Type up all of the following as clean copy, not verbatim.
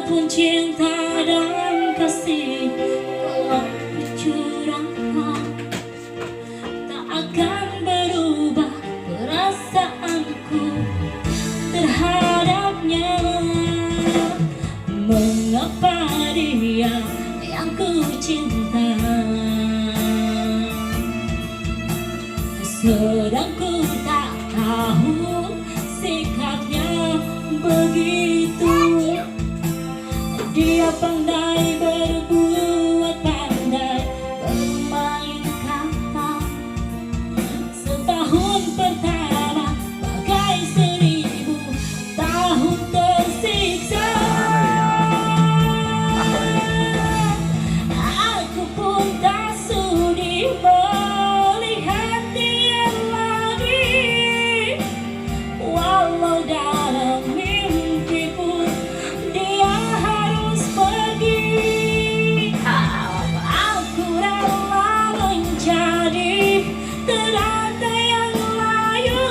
Apapun cinta dan kasih kalau dicurahkan, tak akan berubah perasaanku terhadapnya. Mengapa dia yang ku cinta, sedang ku tak tahu sikapnya begitu. Dia pandai berbuat, pandai bermain kata. Setahun pertama bagai 1000 tahun tersiksa. Aku pun tak sudi melihat dia lagi, walau dalam mimpi pun dia harus pergi. Aku rela menjadi teratai yang layu,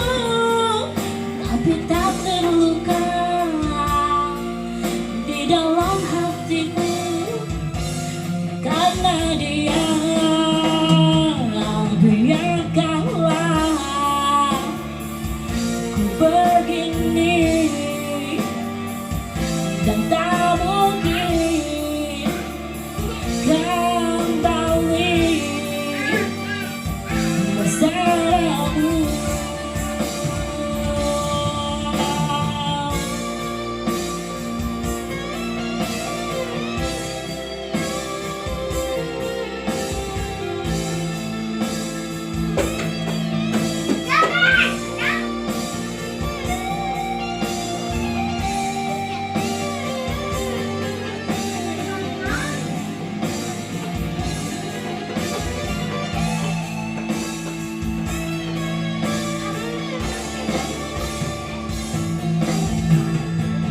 tapi tak terluka di dalam hatiku. Karena dia, biarkanlah ku begini, dan tak mungkin kembali bersamamu.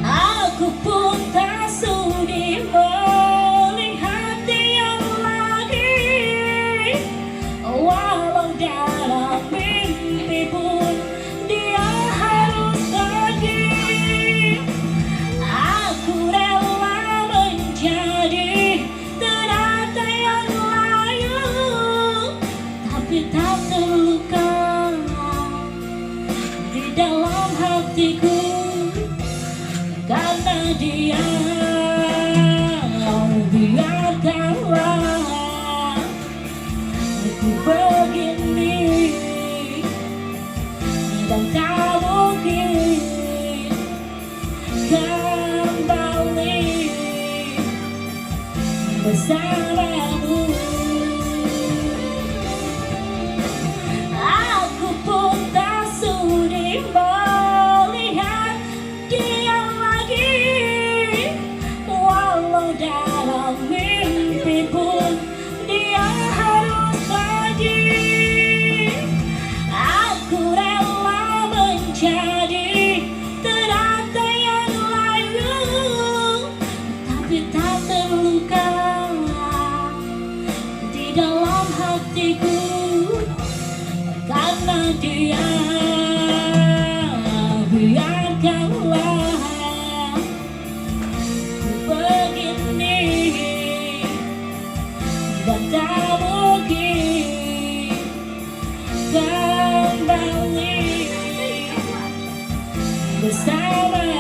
Aku pun tak sudi melihat dia lagi, walau dalam mimpi pun dia harus pergi. Aku rela menjadi teratai yang layu, tapi tak terluka di dalam hatiku. Karena dia, biarkanlah aku begini, dan tak mungkin kembali bersamamu. Aku pun tak sudi melihat dia lagi, walau dalam mimpi pun dia harus pergi. Aku rela menjadi teratai yang layu, tapi tak terluka di dalam hatiku. Karena dia, biarkanlah ku begini, dan tak mungkin kembali bersama.